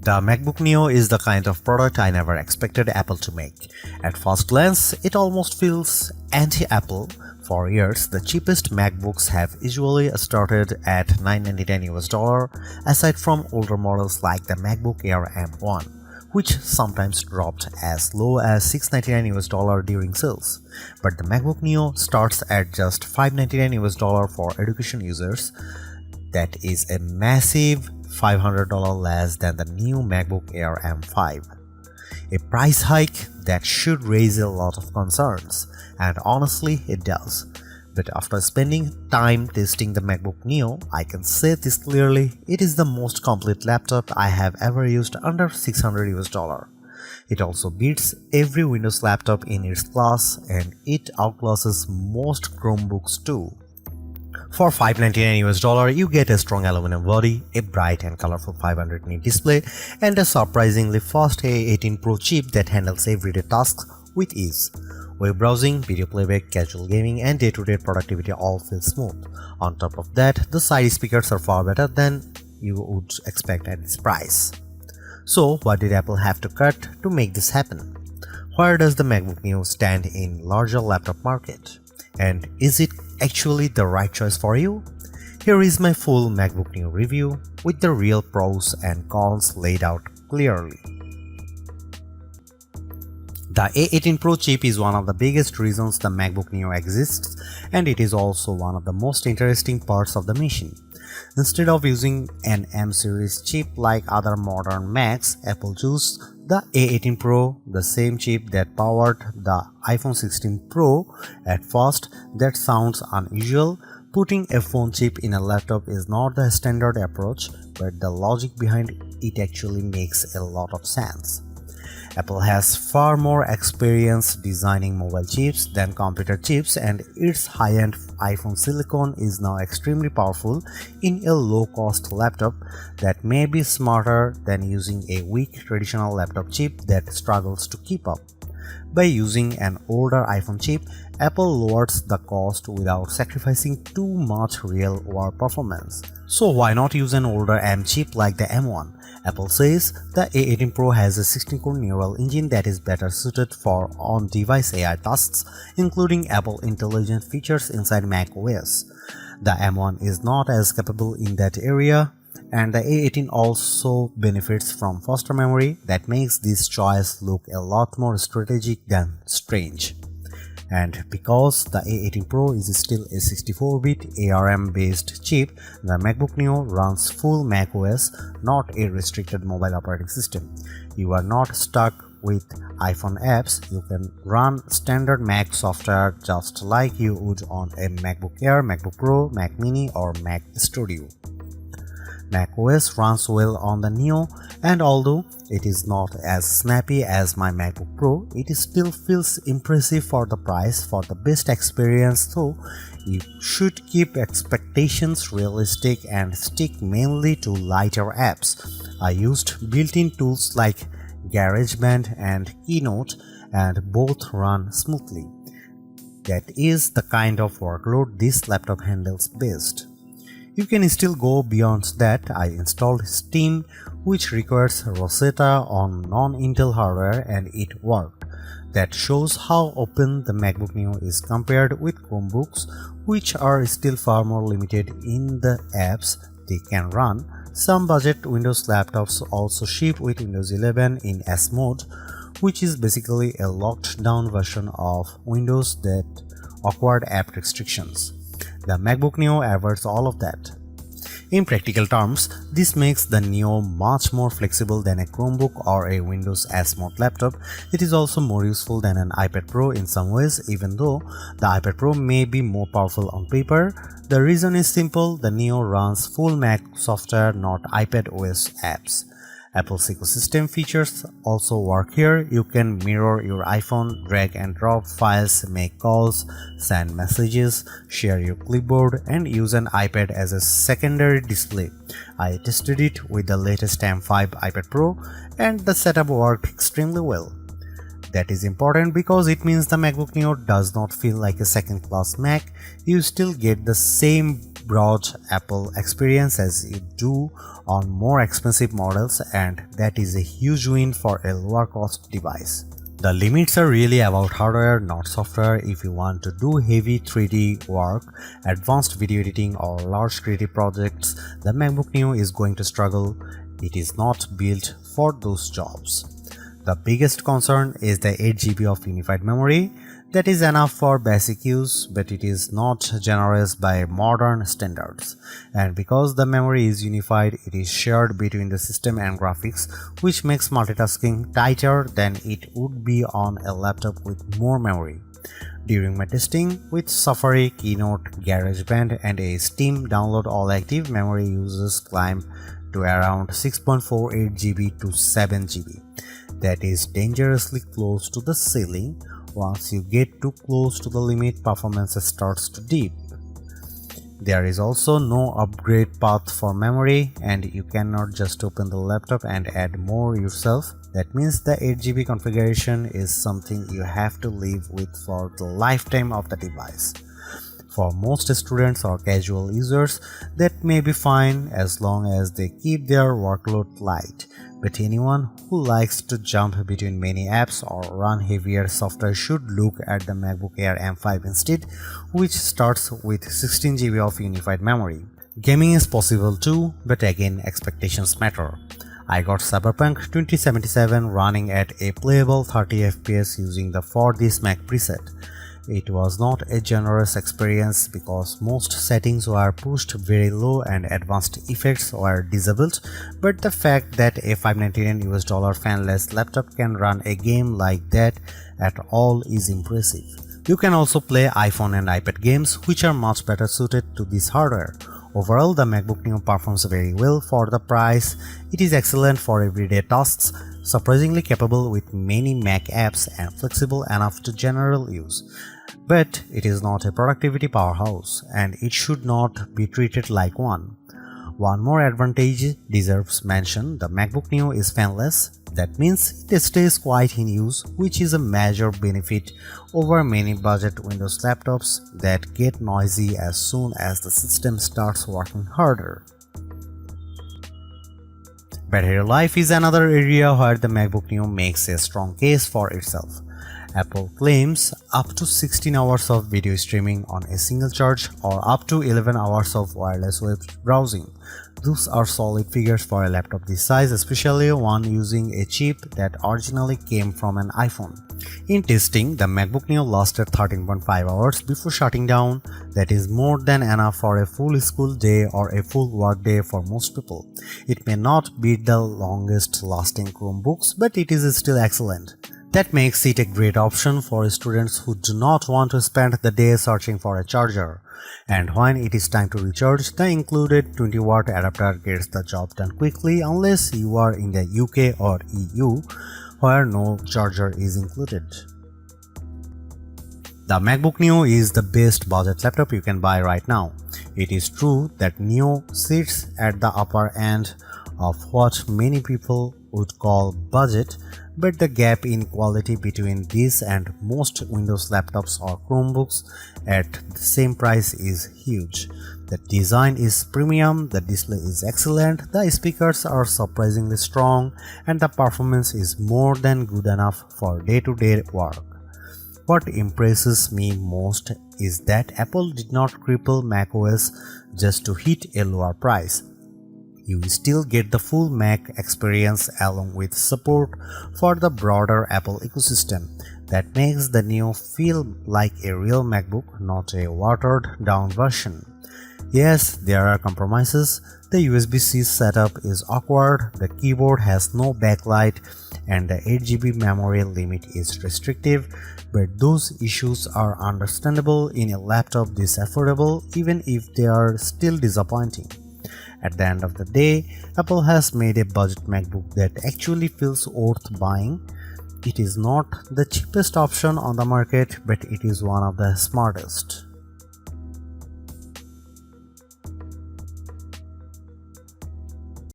The MacBook Neo is the kind of product I never expected Apple to make. At first glance, it almost feels anti-Apple. For years, the cheapest MacBooks have usually started at $999 aside from older models like the MacBook Air M1, which sometimes dropped as low as $699 during sales. But the MacBook Neo starts at just $599 for education users. That is a massive $500 less than the new MacBook Air M5. A price hike that should raise a lot of concerns, and honestly it does. But after spending time testing the MacBook Neo, I can say this clearly, it is the most complete laptop I have ever used under $600. It also beats every Windows laptop in its class, and it outclasses most Chromebooks too. For $599 you get a strong aluminum body, a bright and colorful 500 nit display, and a surprisingly fast A18 Pro chip that handles everyday tasks with ease. Web browsing, video playback, casual gaming, and day-to-day productivity all feel smooth. On top of that, the side speakers are far better than you would expect at this price. So what did Apple have to cut to make this happen? Where does the MacBook Neo stand in larger laptop market? And is it actually the right choice for you? Here is my full MacBook Neo review with the real pros and cons laid out clearly. The A18 Pro chip is one of the biggest reasons the MacBook Neo exists, and it is also one of the most interesting parts of the machine. Instead of using an M series chip like other modern Macs, Apple chose the A18 Pro, the same chip that powered the iPhone 16 Pro. At first, that sounds unusual. Putting a phone chip in a laptop is not the standard approach, but the logic behind it actually makes a lot of sense. Apple has far more experience designing mobile chips than computer chips, and its high-end iPhone silicon is now extremely powerful in a low-cost laptop that may be smarter than using a weak traditional laptop chip that struggles to keep up. By using an older iPhone chip, Apple lowers the cost without sacrificing too much real-world performance. So why not use an older M chip like the M1? Apple says the A18 Pro has a 16-core neural engine that is better suited for on-device AI tasks, including Apple Intelligent features inside macOS. The M1 is not as capable in that area, and the A18 also benefits from faster memory that makes this choice look a lot more strategic than strange. And because the A18 Pro is still a 64-bit ARM-based chip, the MacBook Neo runs full macOS, not a restricted mobile operating system. You are not stuck with iPhone apps. You can run standard Mac software just like you would on a MacBook Air, MacBook Pro, Mac Mini, or Mac Studio. macOS runs well on the Neo, and although it is not as snappy as my MacBook Pro, it still feels impressive for the price. For the best experience though, you should keep expectations realistic and stick mainly to lighter apps. I used built-in tools like GarageBand and Keynote, and both run smoothly. That is the kind of workload this laptop handles best. You can still go beyond that. I installed Steam, which requires Rosetta on non-Intel hardware, and it worked. That shows how open the MacBook Neo is compared with Chromebooks, which are still far more limited in the apps they can run. Some budget Windows laptops also ship with Windows 11 in S mode, which is basically a locked down version of Windows that awkward app restrictions. The MacBook Neo avoids all of that. In practical terms, this makes the Neo much more flexible than a Chromebook or a Windows S mode laptop. It is also more useful than an iPad Pro in some ways, even though the iPad Pro may be more powerful on paper. The reason is simple: the Neo runs full Mac software, not iPad OS apps. Apple's ecosystem features also work here. You can mirror your iPhone, drag and drop files, make calls, send messages, share your clipboard, and use an iPad as a secondary display. I tested it with the latest M5 iPad Pro, and the setup worked extremely well. That is important because it means the MacBook Neo does not feel like a second-class Mac. You still get the same broad Apple experience as you do on more expensive models, and that is a huge win for a lower cost device. The limits are really about hardware, not software. If you want to do heavy 3D work, advanced video editing, or large creative projects, the MacBook Neo is going to struggle. It is not built for those jobs. The biggest concern is the 8GB of unified memory. That is enough for basic use, but it is not generous by modern standards. And because the memory is unified, it is shared between the system and graphics, which makes multitasking tighter than it would be on a laptop with more memory. During my testing with Safari, Keynote, GarageBand, and a Steam download, all active memory uses climb to around 6.48GB to 7GB. That is dangerously close to the ceiling. Once you get too close to the limit, performance starts to dip. There is also no upgrade path for memory, and you cannot just open the laptop and add more yourself. That means the 8GB configuration is something you have to live with for the lifetime of the device. For most students or casual users, that may be fine as long as they keep their workload light. But anyone who likes to jump between many apps or run heavier software should look at the MacBook Air M5 instead, which starts with 16GB of unified memory. Gaming is possible too, but again, expectations matter. I got Cyberpunk 2077 running at a playable 30fps using the For This Mac preset. It was not a generous experience because most settings were pushed very low and advanced effects were disabled, but the fact that a $599 fanless laptop can run a game like that at all is impressive. You can also play iPhone and iPad games, which are much better suited to this hardware. Overall, the MacBook Neo performs very well for the price. It is excellent for everyday tasks, surprisingly capable with many Mac apps, and flexible enough to general use. But it is not a productivity powerhouse, and it should not be treated like one. One more advantage deserves mention: the MacBook Neo is fanless. That means it stays quiet in use, which is a major benefit over many budget Windows laptops that get noisy as soon as the system starts working harder. Battery life is another area where the MacBook Neo makes a strong case for itself. Apple claims up to 16 hours of video streaming on a single charge or up to 11 hours of wireless web browsing. Those are solid figures for a laptop this size, especially one using a chip that originally came from an iPhone. In testing, the MacBook Neo lasted 13.5 hours before shutting down. That is more than enough for a full school day or a full work day for most people. It may not be the longest lasting Chromebooks, but it is still excellent. That makes it a great option for students who do not want to spend the day searching for a charger. And when it is time to recharge, the included 20-watt adapter gets the job done quickly unless you are in the UK or EU, where no charger is included. The MacBook Neo is the best budget laptop you can buy right now. It is true that Neo sits at the upper end of what many people would call budget, but the gap in quality between this and most Windows laptops or Chromebooks at the same price is huge. The design is premium, the display is excellent, the speakers are surprisingly strong, and the performance is more than good enough for day-to-day work. What impresses me most is that Apple did not cripple macOS just to hit a lower price. You still get the full Mac experience along with support for the broader Apple ecosystem. That makes the Neo feel like a real MacBook, not a watered-down version. Yes, there are compromises. The USB-C setup is awkward, the keyboard has no backlight, and the 8GB memory limit is restrictive, but those issues are understandable in a laptop this affordable, even if they are still disappointing. At the end of the day, Apple has made a budget MacBook that actually feels worth buying. It is not the cheapest option on the market, but it is one of the smartest.